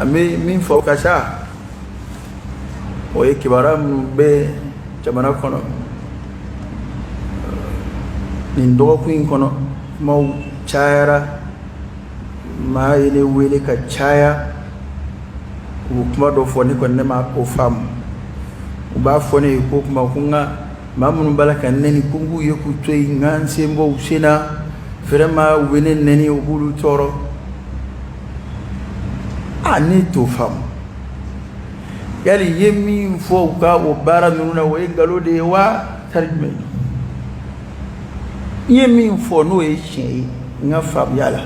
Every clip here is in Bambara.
min fɔ ka ca o ye kibaruya minnu bɛ jamana kɔnɔ nin dɔgɔkun in kɔnɔ kumaw cayara maa ye ne wele ka caya u kuma dɔ fɔ ne kɔni ne ma o faamu u b'a fɔ ne ye ko kuma ko n ka maa minnu b'a la ka nɛni ko n k'u ye k'u to yen n ka n sen bɔ u sen na vraiment u bɛ ne nɛni u b'olu tɔɔrɔ ne t'o faamu yali ye min fɔ u ka o baara ninnu na o ye nkalon de ye wa tari jumɛn n ye min fɔ n'o ye tiɲɛ ye n ka faamuya la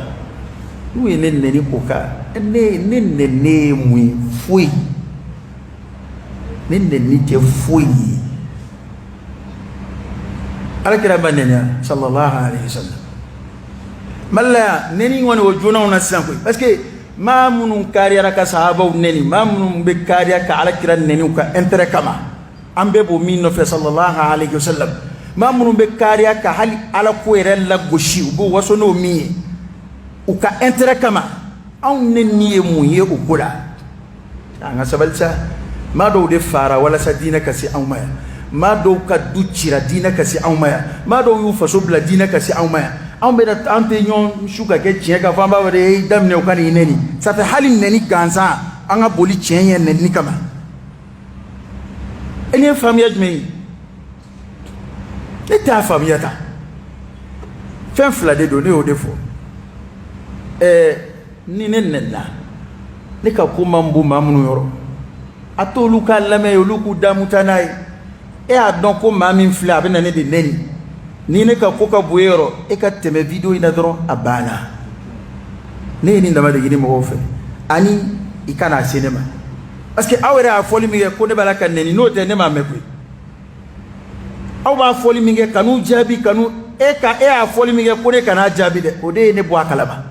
n'u ye ne nɛni o kan ne nɛni ye mun ye foyi ne nɛni tɛ foyi ye alakira ma nɛni sallallahu alaihi wasallam Mali la yan nɛni kɔni o jonaw na sisan koyi parce que maa minnu kariyara ka sahabaw nɛni maa minnu bɛ kariya ka alakira nɛni u ka intérêt kama an bɛɛ b'o min nɔfɛ sallallahu alaihi wasallam maa minnu bɛ kariya ka hali ala ko yɛrɛ lagosi u b'o waso n'o min ye u ka intérêt kama anw nɛni ye mun ye o ko la an ka sabali sa maa dɔw de fara walasa diinɛ ka se anw ma yan maa dɔw ka du cira diinɛ ka se anw ma yan maa dɔw y'u faso bila diinɛ ka se anw ma yan anw bɛ an tɛ ɲɔgɔn su ka kɛ tiɲɛ ka fɔ an b'a fɔ de ye daminɛ u ka nin nɛni ça fait hali nɛni gansan an ka boli tiɲɛ ye nɛni kama e ni ye faamuya jumɛn ye ne t'a faamuya ta fɛn fila de don ne y'o de fɔ ni ne nɛnina ne ka ko man bon maa minnu yɔrɔ a t'olu ka lamɛn olu k'u damu ta n'a ye e y'a dɔn ko maa min filɛ a bɛ na ne de nɛni ni ne ka ko ka bon e yɔrɔ e ka tɛmɛ video in na dɔrɔn a banna ne ye nin dama de ɲini mɔgɔw fɛ ani i kana se ne ma parce que aw yɛrɛ y'a fɔli min kɛ ko ne b'a la ka nɛni n'o tɛ ne m'a mɛn koyi aw b'a fɔli min kɛ kan'u jaabi kanu e y'a fɔli min kɛ ko ne kan'a jaabi dɛ o de ye ne bɔ a kalama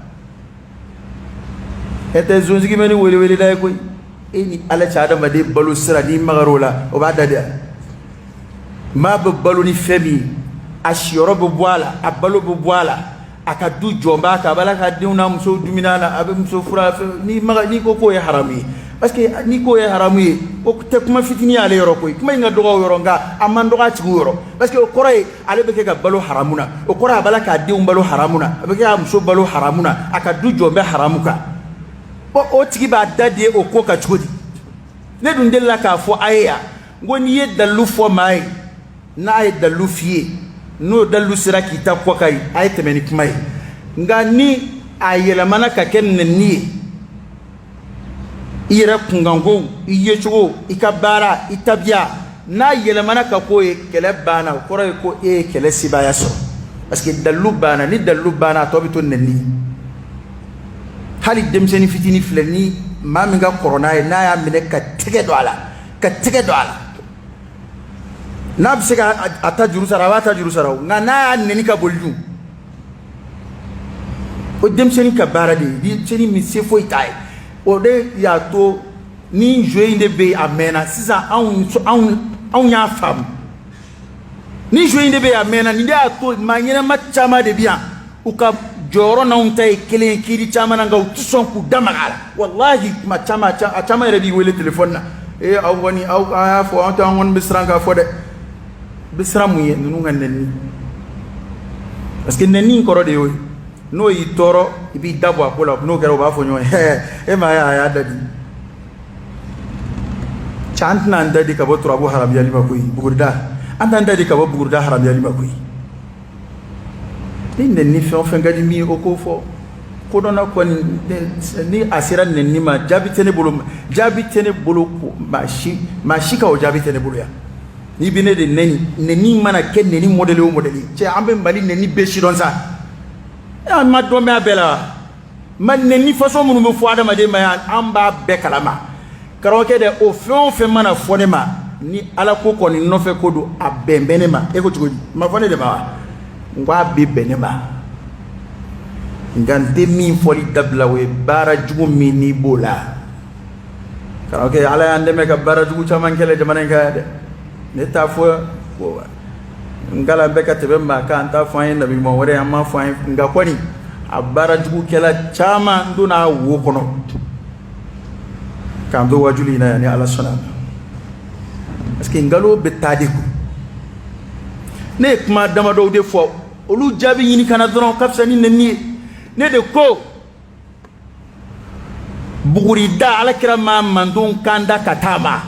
e tɛ zonsigi bɛ ni welewele da ye koyi e ni ala cɛ adamaden balo sira n'i magar'o la o b'a da de maa bɛ balo ni fɛn min ye a siyɔrɔ bɛ bɔ a la a balo bɛ bɔ a la a ka du jɔn b'a kan a b'a la ka denw n'a musow dumuni na a bɛ muso fura n'i ko k'o ye haramu ye parce que n'i k'o ye haramu ye o tɛ kuma fitinin y'ale yɔrɔ koyi kuma in ka dɔgɔ o yɔrɔ nka a man dɔgɔ a tigiw yɔrɔ parce que o kɔrɔ ye ale bɛ kɛ ka balo haramu na o kɔrɔ ye a b'a la k'a denw balo haramu na a bɛ kɛ k'a muso balo haramu na a ka du jɔn bɛ haramu kan o tigi b'a da di o ko ka cogo di ne dun delila k'a fɔ a ye yan n ko n'i ye dalilu fɔ maa ye n'a ye dalilu f'i ye n'o dalilu sera k'i ta kɔ ka ye a ye tɛmɛ ni kuma ye nka ni a yɛlɛmana ka kɛ nɛni ye i yɛrɛ kunkanko i yecogo i ka baara i tabiya n'a yɛlɛmana ka k'o ye kɛlɛ banna o kɔrɔ ye ko e ye kɛlɛ sebaaya sɔrɔ parce que dalilu banna ni dalilu banna a tɔ bɛ to nɛni ye hali denmisɛnnin fitinin filɛ ni maa min ka kɔrɔ n'a ye n'a y'a minɛ ka tɛgɛ don a la ka tɛgɛ don a la n'a bɛ se ka a ta juru sara a b'a ta juru sara o nka n'a y'a nɛni ka boli dun o denmisɛnnin ka baara de ye denmisɛnnin min se foyi t'a ye o de y'a to ni jeu in de bɛ yen a mɛnna sisan anw y'a faamu ni jeu in de bɛ yen a mɛnna nin de y'a to maa ɲɛnama caman de bɛ yan u ka jɔyɔrɔ n'anw ta ye kelen ye kiiri caman na nka u tɛ sɔn k'u da maga a la walahi a caman yɛrɛ b'i wele telefɔni na aw kɔni aw y'a fɔ anw kɔni bɛ siran k'a fɔ dɛ bɛ siran mun ye ninnu ka nɛni parce que nɛni in kɔrɔ de y'o ye n'o y'i tɔɔrɔ i b'i da bɔ a ko la n'o kɛra u b'a fɔ ɲɔgɔn ye e ma ye a y'a da di cɛ an tɛna an da di ka bɔ turabu haramuyali ma koyi bugurida an t'an da di ka bɔ bugurida haramuyali ma koyi ni nɛni fɛn o fɛn ka di min ye o k'o fɔ kodɔnna kɔni ni a sera nɛni ma jaabi tɛ ne bolo maa si ka o jaabi tɛ ne bolo yan n'i bɛ ne de nɛni mana kɛ nɛni mɔdɛli o mɔdɛli cɛ an bɛ mali nɛni bɛɛ sidɔn sa an ma dɔn bɛ a bɛɛ la ma nɛni façon minnu bɛ fɔ adamaden ma yan an b'a bɛɛ kalama karamɔgɔkɛ dɛ o fɛn o fɛn mana fɔ ne ma ni ala ko kɔni nɔfɛ ko don a bɛn bɛ ne ma e ko cogo di ma fɔ ne de ma wa n ko a bɛ bɛn ne ma nka n tɛ min fɔli dabila o ye baara jugu min n'i b'o la karamɔgɔkɛ ala y'an dɛmɛ ka baara jugu caman kɛlɛ jamana in kan yan dɛ ne t'a fɔ nkala bɛɛ ka tɛmɛ maa kan an t'a fɔ an ye nabi ɲuman wɛrɛ an m'a fɔ an ye nka kɔni a baara jugu kɛla caman n donna a wo kɔnɔ kan do wajuli na yani ala sona parce que ngalo be tadiku ne kuma dama do de fo olu jabi yini kana doron kapsa ni ne de ko bugurida ala kira ma mandon kanda katama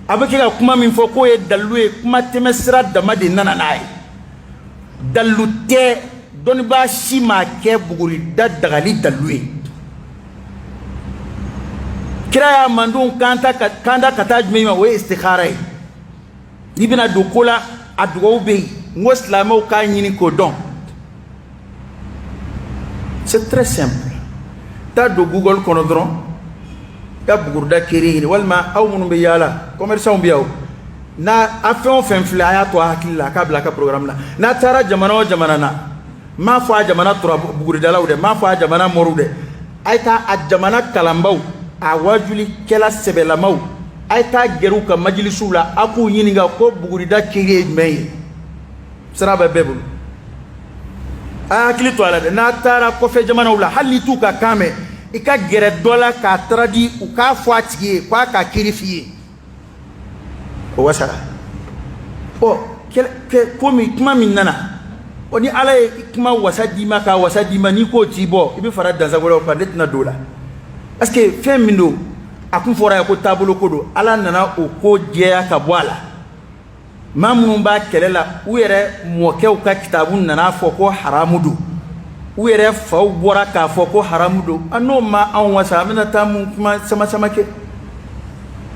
abake ga kuma min fo ko e dalwe kuma temesra dama de nana nay dalute doni ba shima ke bugurida dagali dalwe kira ya mandon kanda kataj mema we istikhara ibina dukola adugo be ngoslamo ka nyini ko don c'est très simple ta do Google kono dron ta bugurda kiri walma aw munu be yala commerçant biaw na afon fen flaya to hakilla ka bla ka programme na tara jamana na ma fa jamana tura bugurda lawde ma fa jamana morude ayta a jamana kalambaw a wajuli kela sebela maw ayta geru ka majlisu la aku yininga ko bugurda kiri mey sara ba bebul akili to ala na tara ko fe jamana wala hali tu ka kame ika gere dola ka tradi u ka fwatiye kwa ka kirifiye o wasara o komi kuma min nana o ni ala kuma wasadi maka wasadi mani ko tibo ibi fara danza wala ko netna dola parce que fem mindo akun fora ko tabolo kodo ala nana o ko jeya ka bwala mamun ba kelela u yere mokew ka kitabun nana fo ko haramudu u yere faw bora ka fo ko haramudu anno ma an wasa amina tamu kuma sama ke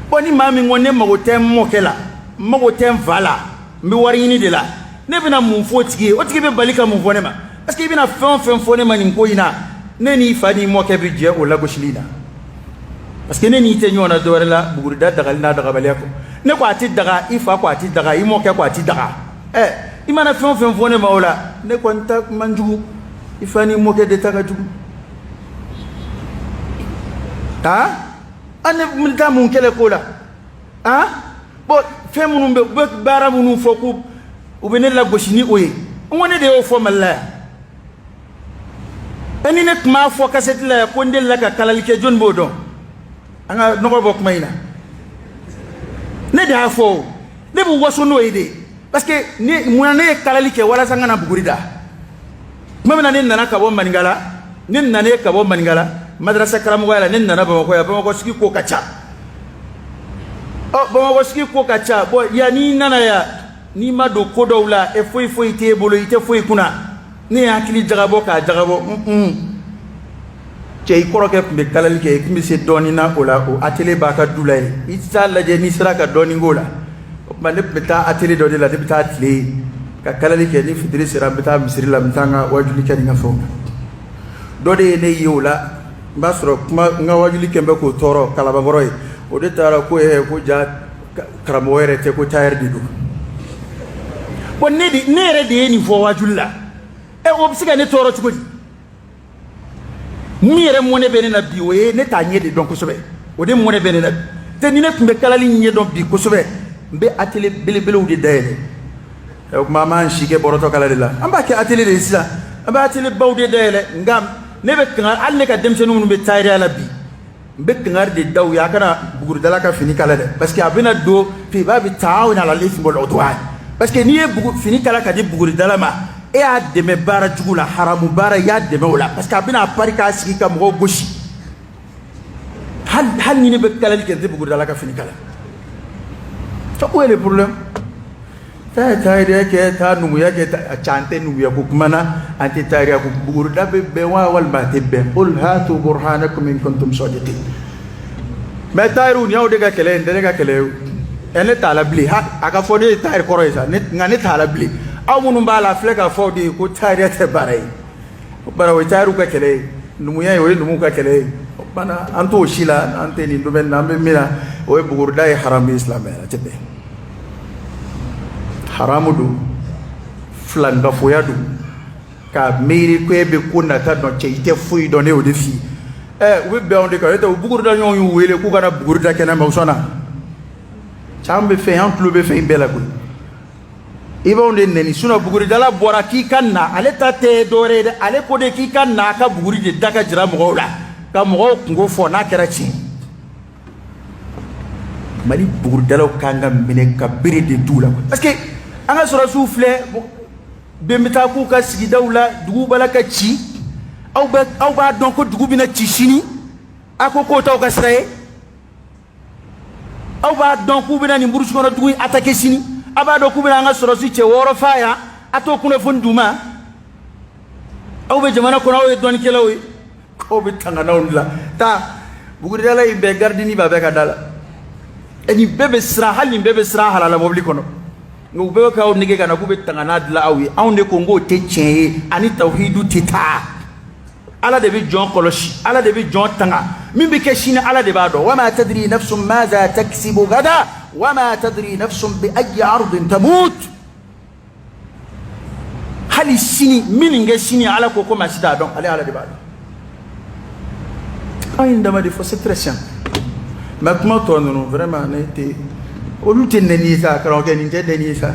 boni mami ngone magotem mokela magotem vala mi warini de la ne bina mun fo tigi o tigi be balika mun fone ma parce que bina fen fone ma ni ko ina ne ni fani moke bi je o la goshilina parce que ne ni te nyona do la bugurida dagal na daga baleko ne ko ati daga ifa ko ati daga imo ke ko ati daga imana fen fone ma wala ne ko nta manjugu ifani moke de taga jugu ane multa mun kele ko la bo fe munun be bara munun foku u be ne la goshini oye ngone de o fo malla eni ne kuma fo kaset la ko ndel la ka kalalike jon bodon anga noko bok mayna ne da fo ne bu waso no ide parce que ne munane kalalike wala sanga na bugurida mamana ne nana ka bo maningala ne nane ka bo maningala madrasa karamu wala ne nana ba ko siki ko kacha ba ko siki ko kacha bo ya ni nana ya ni ma do ko dowla e foi te bolo ite foi kuna ni hakili jagabo ka jagabo cey koroke be kalal ke kimi se doni na ola o atele ba ka dulay isa la je ni sira ka doni ngola ma ne beta atele do de la beta atele ka kalal ke ni fidri sira beta misri la mtanga wajuli ke nga fo do de ne yola basro kuma nga wajuli ke be ko toro kala ba boroy o de tara ko ko ja karamo were te ko tayar didu ko ne di nere de ni fo wajulla e o bisiga ne toro chukudi mire mone bene na biwe ne ta nyede donc sobe o de mone bene na te ni ne tumbe kalali nye donc bi ko sobe be atele bele o de dele e ko mama nshike boroto kala de la amba ke atele de sila amba atele bawde dele ngam ne be kan al ne ka demse no be tayri ala bi be kan de daw ya kana bugur dala ka fini kala de parce que abina do fi ba bi taawna ala lif bol odwa parce que ni e bugur fini kala ka di bugur dala ma e a deme bara jugula haramu bara ya deme wala parce que abina parika sigi ka mo goshi hal ni ne be kala li kente bugur dala ka fini kala to où est le problème ta ide ke ta numu ya ke chante numu ya ko kumana anti tariya ko bugur da be wa wal ma tebbe qul hatu burhanakum in kuntum sadiqin ma tayru ni awde ga kele ndene ga kele ene talabli ha aka fodi tayr koroisa ne ngani talabli aw munun bala fleka fodi ko tariya te barai bara we taru ka kele numu ya we numu ka kele bana anto shila ante ni duben nambe mira we bugur dai haram islam ya tebe haramudu flanga foyadu ka miri ko be kunna ta no cheite fuyi do ne o defi we be on de ka to bugur da nyon yu wele ku kana bugur da kena ma sona chambe fe en club fe bela ko iba onde neni suna buguri dala bora ki kanna ale tate dore de ale ko de ki kanna ka buguri de daga jira mo wala ka mo ngo fo na kera chi mali bugurdalaw kanga mine ka bere de dula parce que anga sura souffle bemita ku ka sigidaw la dugu bala ka ci aw ba donc dugu bina ci sini ako ko taw ka sray aw ba donc ku bina ni mburusu kono dugu attaquer sini aba do ku bina anga sura su ce woro faya ato kuna funduma aw be jamana kono aw don kelaw ko be tangana la ta bugurdala be gardini ba be ka dala eni bebe sra halin bebe sra halala mobli kono ngo bebe ka o nige kana kube tangana dla awi awne ko ngo te cheye ani tawhidu tita ala de bi jon koloshi ala de bi jon tanga min bi keshina ala de bado wama tadri nafsum madha taksibu gada wama tadri nafsum bi ayi ardin tamut hali sini min nge sini ala ko ko masida don ala de bado ay ndama de fo c'est très simple maintenant toi non vraiment n'était au lutte neni ça quand on était neni ça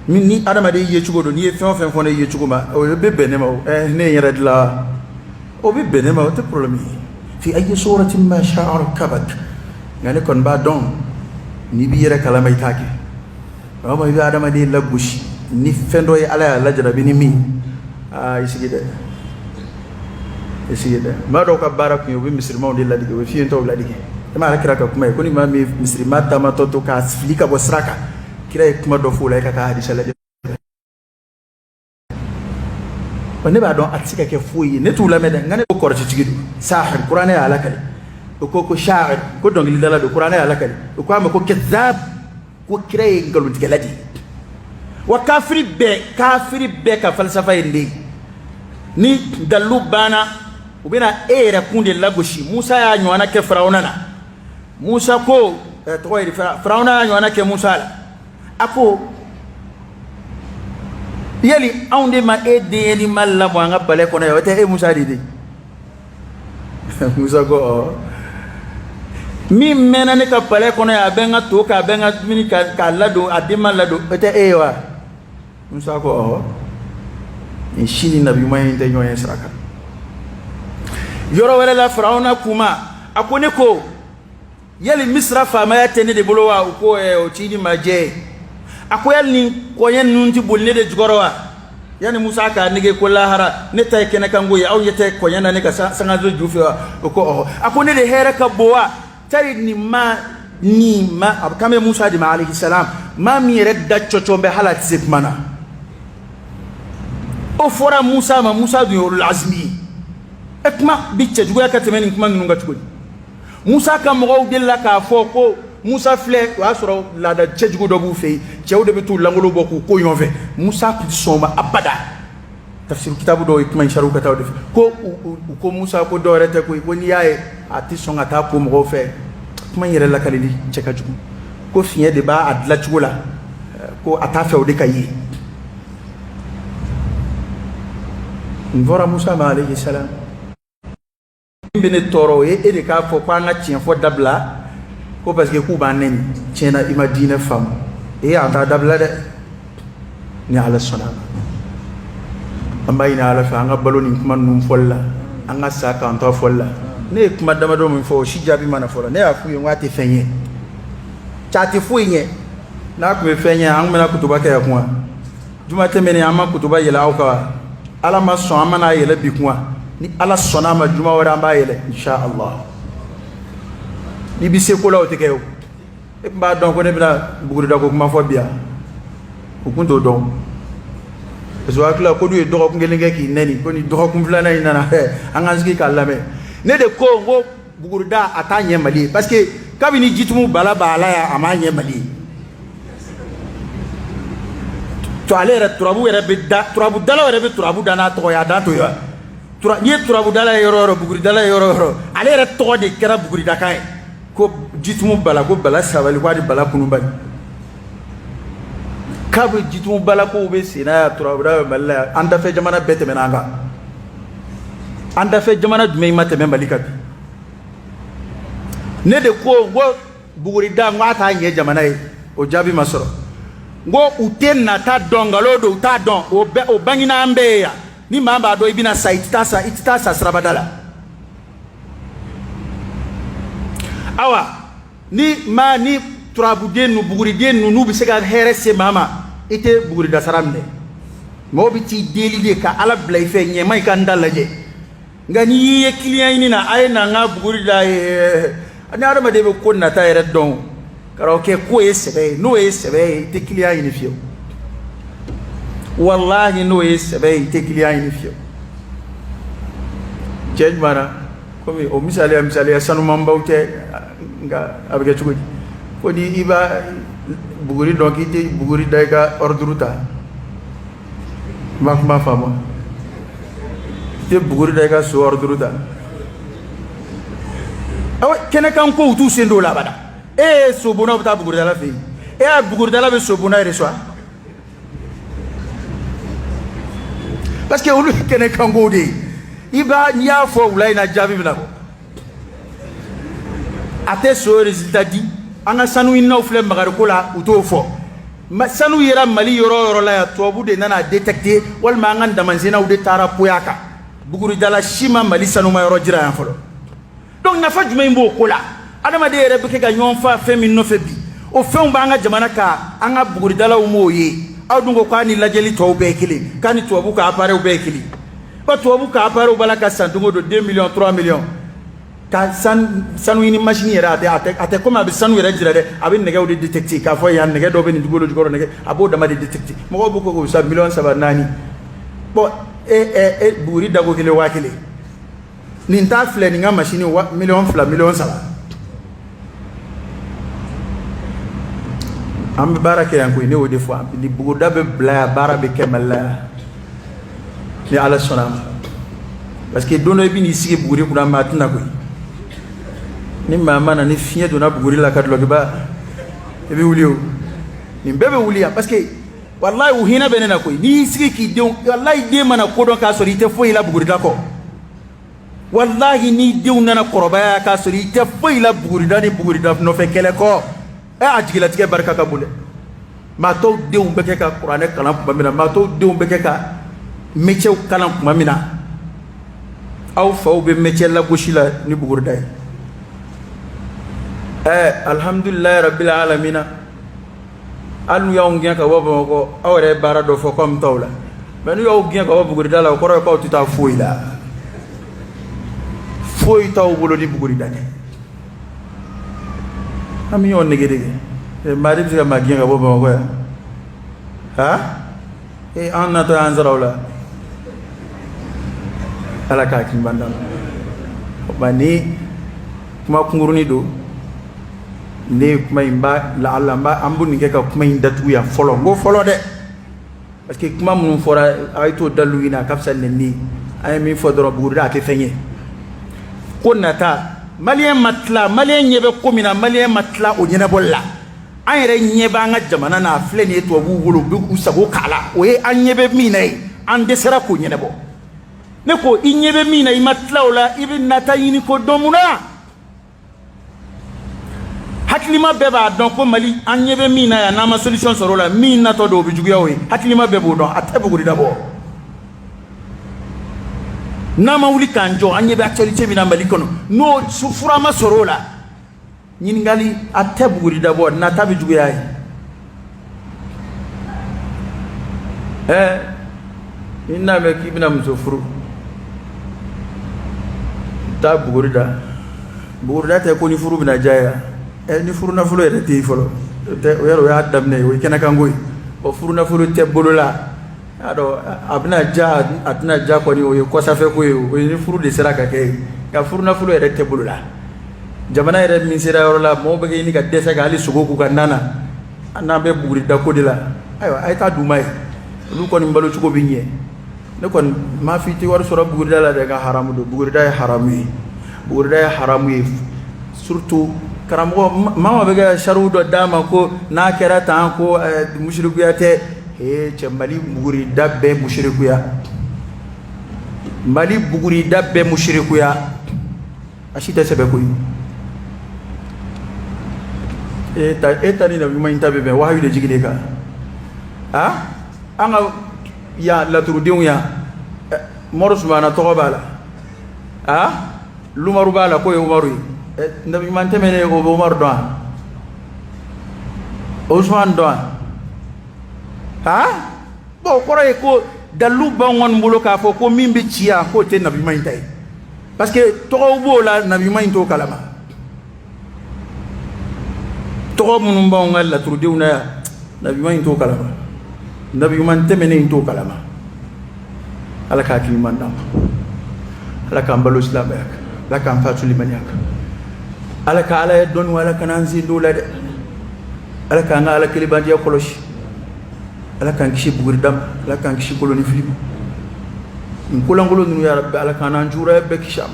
ni adama de yechugo do ni fen fon yechugo ma o be benema ne yara dla o be benema o te problème fi ay suratin ma sha'a kabak ngane kon ba don ni bi yara kala may take o ma bi adama de lagushi ni fendo e ala la jara bi ni mi isigide ma do ka barak yo bi musulman de la dige we fi ento la dige ma ala kira ka kuma ko ni ma mi misri mata ma toto ka sfilika bo sraka kira kuma do fula ka hadisa la wonne ba don atsika ke fuyi ne tula meden ngane ko korti tigidu sahir qur'ani ala kali ko sha'ir ko don li dala do qur'ani ala kali ko ma ko kazzab ko kira ngalu tigaladi wa kafiri be ka falsafa indi ni dalu bana ubina era kunde lagoshi Musa ya nywana ke Faraona na Musa ko toyri Faraona ya nywana ke Musa la ako yeli aunde ma ede ni malla mo nga bale ko na yote Musa didi Musa ko mi mena ne ka bale ko na ya benga to ka benga mini ka lado adima lado ete ewa Musa ko in shini nabi mai nte nyoyen sraka yoro wala la Faraona kuma akone ko yeli Misra fama ya tene de bolowa ko o chidi maje akoyal ni koyen nunti bolne de jugorowa yani Musa ka nige ko lahara ne tay kene kango ya aw yete koyen na ne ka sanga zo jufiwa ko akone de hera ka bowa tari ni ma abkame Musa di alayhi salam ma mi redda chochombe halati sip mana o fora Musa du yorul azmi ekma bicce jugo yakateme ni kuma nunga chukudi Musa ka mo de la ka fo ko Musa fle wa soro la da chejugo do bu fe chew de bitu langolo boku ko yonve Musa ku soma abada tafsir kitabu do ikma sharu ka taw def ko Musa ko do rete ko ni yae ati songa ta ko mo fe kuma yere la kalili cheka jugo ko fiye de ba adla chugula ko ata fe o de kayi Nvora Musa alayhi salam bene toro e de ka fo pa nga tien fo dabla ko parce que ku ba nen tiena imadine fam e ata dabla de ni ala sona ambayina ala fa nga baloni kuma num folla anga saka anto folla ne kuma dama do mi fo shijabi mana folla ne afu yi ngati fenye chati fuinye na ku fenye ang mena kutuba ka yakwa juma temene ama kutuba yela auka ala ma so amana yela bikwa ni ala sona ma juma wara mba yele insha Allah ni bi se ko law te kew e ba don ko ne bina buguri da ko ma fo bia ko kunto don so akla ko du do ko ngel ngeki neni ko ni do ko mflana ina na anganski kallame ne de ko ngo buguri da atanye mali parce que kabini jitumu bala ya amanye mali to alera turabu era bidda turabu dala era be turabu dana to ya da to ya ni turabu dala yoro buguri dala yoro alera to de kera buguri da kai ko jitumu bala ko bala sabali ko di bala kunu bani kabu jitumu bala ko be sina turabu da balla anda fe jamana bete menanga anda fe jamana dume mate me malika ne de ko ngo buguri da ngata nye jamana e o jabi masoro ngo utenna ta dongalo do ta don o bangina ambeya ni mamba do ibina itasa srabadala awa ni turabuden nu buguriden nu nu bi se ka hɛrɛ se maa ma i tɛ buguri dasara minɛ mɔgɔ bi t'i deli de ka ala bila i fɛ ɲɛma i ka n da lajɛ nka n'i y'i ye kiliyan ɲini na a ye na n ka buguri da ni adamaden bɛ ko nata yɛrɛ dɔn k'a kɛ ko ye sɛbɛ ye n'o ye sɛbɛ ye i tɛ kiliyan ɲini fiyewu wallahi n'o ye sɛbɛ ye i tɛ kiliyan ɲini fiyewu cɛ jumɛn na komi o misaliya sanumanbaw tɛ nka a bɛ kɛ cogo di ko ni i b'a buguri dɔn k'i tɛ buguri da i ka ordre ta n b'a kuma faamu i tɛ buguri da i ka so ordre ta awa kɛnɛkan kow t'u sen don o la abada e ye sobonna bɛ taa buguridala fɛ yen e y'a buguridala bɛ sobonna yɛrɛ sɔrɔ parce que olu ye kɛnɛkan kow de ye n'i y'a fɔ wula in na jaabi bɛ na bɔ a tɛ so résultat di an ka sanu ɲininaw filɛ magariko la u t'o fɔ sanu yera Mali yɔrɔ o yɔrɔ la yan tubabu de nana détecter walima an ka damansenaw de taara poya kan buguridala si ma Mali sanuma yɔrɔ jira yan fɔlɔ donc nafa jumɛn b'o ko la adamaden yɛrɛ bɛ kɛ ka ɲɔgɔn fa fɛn min nɔfɛ bi o fɛnw b'an ka jamana kan an ka buguridalaw m'o ye aw dun ko k'a ni lajɛli tɔw bɛɛ ye kelen k'a ni tubabu ka appareil bɛɛ ye kelen ko tubabu ka appareil b'a la ka san don o don 2 millions 3 millions ka sanu ɲini machine yɛrɛ a tɛ komi a bɛ sanu yɛrɛ jira dɛ a bɛ nɛgɛw de détecter k'a fɔ yan nɛgɛ dɔ bɛ nin dugukolo jukɔrɔ nɛgɛ a b'o dama de détecter mɔgɔw b'o ko k'o sa 3 4 4 bon buguri dago kelen 1000 nin t'a filɛ nin ka machine 2 millions 3 millions an bɛ baara kɛ yan koyi ne y'o de fɔ ni buguda bɛ bila yan baara bɛ kɛ Mali la yan ni ala sɔnna a ma parce que don dɔ i bɛ n'i sigi buguri kunna maa tɛna koyi ni maa ma na ni fiɲɛ donna buguri la ka dulɔkiba i bɛ wuli o nin bɛɛ bɛ wuli yan parce que walayi u hinɛ bɛ ne na koyi n'i y'i sigi k'i denw walayi den mana ko dɔn k'a sɔrɔ i tɛ foyi la bugurida kɔ walahi ni denw nana kɔrɔbaya k'a sɔrɔ i tɛ foyi la bugurida ni bugurida nɔfɛ kɛlɛ kɔ a jigilatigɛ barika ka bon dɛ maa tɔw denw bɛ kɛ ka kuranɛ kalan tuma min na maa tɔw denw bɛ kɛ ka métier kalan tuma min na aw faw bɛ métier lagosi la ni bugurida ye alhamdulilayi rabbil alamina hali n'u y'anw gɛn ka bɔ Bamakɔ aw yɛrɛ ye baara dɔ fɔ komi tɔw la mais n'u y'aw gɛn ka bɔ bugurida la o kɔrɔ ye k'aw tɛ taa foyi la foyi t'aw bolo ni bugurida tɛ an bɛ ɲɔgɔn nege maa de bɛ se ka maa gɛn ka bɔ Bamakɔ yan an natɔ y'an sara o la ala k'a hakili b'an na ni kuma kunkurunin don ne ye kuma in ba la an bɛ nin kɛ ka kuma in datugu yan fɔlɔ n ko fɔlɔ dɛ parce que kuma minnu fɔra a ye t'o dalu ɲini a ka fisa nɛni an ye min fɔ dɔrɔn bugurida a tɛ fɛn ye ko nata maliyɛn ma tila maliyɛn ɲɛ bɛ ko min na maliyɛn ma tila o ɲɛnabɔli la an yɛrɛ ɲɛ bɛ an ka jamana na a filɛ nin ye tubabuw bolo u bɛ u sago k'a la o ye an ɲɛ bɛ min na ye an dɛsɛra k'o ɲɛnabɔ ne ko i ɲɛ bɛ min na i ma tila o la i bɛ nata ɲini ko dɔn mun na hakilima bɛɛ b'a dɔn ko Mali an ɲɛ bɛ min na yan n'an ma solution sɔrɔ o la min natɔ don o bɛ juguya o ye hakilima bɛɛ b'o dɔn a tɛ bugurida bɔ n'an ma wuli k'an jɔ an ɲɛ bɛ actualité min na Mali kɔnɔ n'o fura ma sɔrɔ o la ɲininkali a tɛ bugurida bɔ nata bɛ juguya ye i n'a mɛn k'i bɛna muso furu taa bugurida tɛ ko ni furu bɛna diya ni furu nafolo yɛrɛ tɛ yen fɔlɔ o yɛrɛ o y'a daminɛ ye o ye kɛnɛkanko ye o furu nafolo tɛ bolo la a dɔn a bɛna diya a tɛna diya kɔni o ye kɔsafɛ ko ye o ye ni furu de sera ka kɛ ye nka furu nafolo yɛrɛ tɛ bolo la jamana yɛrɛ min sera yɔrɔ la mɔgɔw bɛ kɛ ɲini ka dɛsɛ ka hali sogo k'u ka nan na n'an bɛ bugurida ko de la ayiwa a ye taa d'u ma ye olu kɔni balo cogo bɛ ɲɛ ne kɔni maa f'i tɛ wari sɔrɔ bugurida la dɛ ka haramu don bugurida ye haramu ye bugurida ye haramu ye surtout karamɔgɔ maa bɛ kɛ sariw dɔ d'a ma ko n'a kɛra tan ko musirikuya tɛ cɛ Mali bugurida bɛɛ musirikuya Mali bugurida bɛɛ musirikuya a si tɛ sɛbɛ koyi e ta ni nabiɲuman in ta bɛ bɛn wahayu de jiginnen kan an ka yan laturudenw yan Umaru Sumana tɔgɔ b'a la Lumaru b'a la k'o ye Umaru ye nabiɲuman tɛmɛnen o bɛ Umaru dɔn Ousmane Doan ha bon kora e ko dalu bangon bolo ka fo ko min be ciya ko te nabi man tay parce que to bo la nabi man to kalama to mun bon Allah turdiuna nabi man to kalama nabi man temene to kalama ala ka ki man dam ala ka mbalo islam yak ala ka fatu limaniyak ala ka ala don wala kanan zindo la de ala ka ngala kiliban ya koloshi ala kan kishi bugirdam ala kan kishi koloni filibu nkulangolo nu ya rabbi ala kan anjura be kisham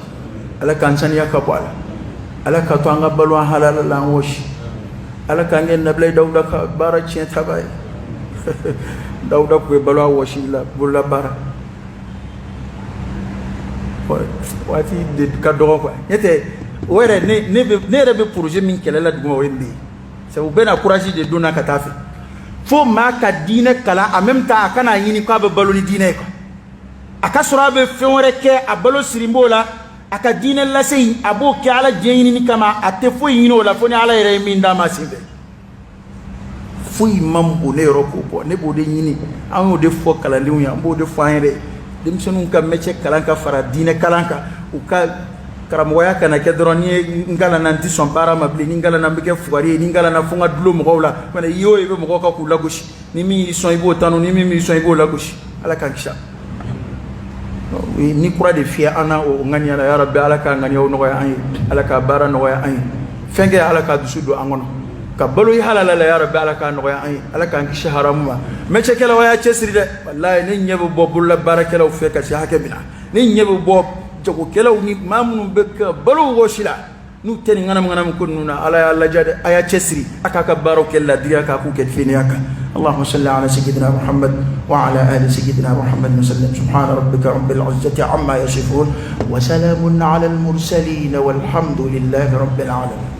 ala kan saniya ka bala ala ka to anga balwa halala la woshi ala kan ngeen nablay dawda ka bara cien tabay dawda ko balwa woshi la bulla bara wati de ka do ko yete were ne rebe projet min kelela duguma wembe c'est ou bena courage de dona katafi fo ma ka dine kala en même temps kana yini ko be baloni dine ko aka sura be fenwere ke a balo sirimbola aka dine la sey abo ke ala jeyini ni kama ate fo yino la fo ni ala yere min da masibe fo imam bo ne roko bo ne bo de yini an de fo kala liwu ya bo de fo ayre dem sonu ka meche kala ka fara dine kala ka u ka karamoya kana ke droni ngala nanti son para mabli ngala nambike fugari ngala na funga dulo mgola mana yo ibe mgoka ku lagoshi ni mi son ibo tanu ni mi son ibo lagoshi ala kan kisha ni kura de fiya ana o ngani ala ya rabbi ala ka ngani o no ya ay ala ka bara no ya ay fenge ala ka dusudo angono ka balu halala la ya rabbi ala ka no ya ay ala kan kisha haramma meche kala waya chesri de wallahi ni nyebo bobulla barakela o feka ci hakebina ni nyebo bob jago kelaw ni mamunu bekka balu woshila nu teni nganam kununa ala ya jade aya chesri akaka baro kella diya ka ku ket fini aka اللهم صل على سيدنا محمد وعلى ال سيدنا محمد وسلم سبحان ربك رب العزة عما يصفون وسلام على المرسلين والحمد لله رب العالمين.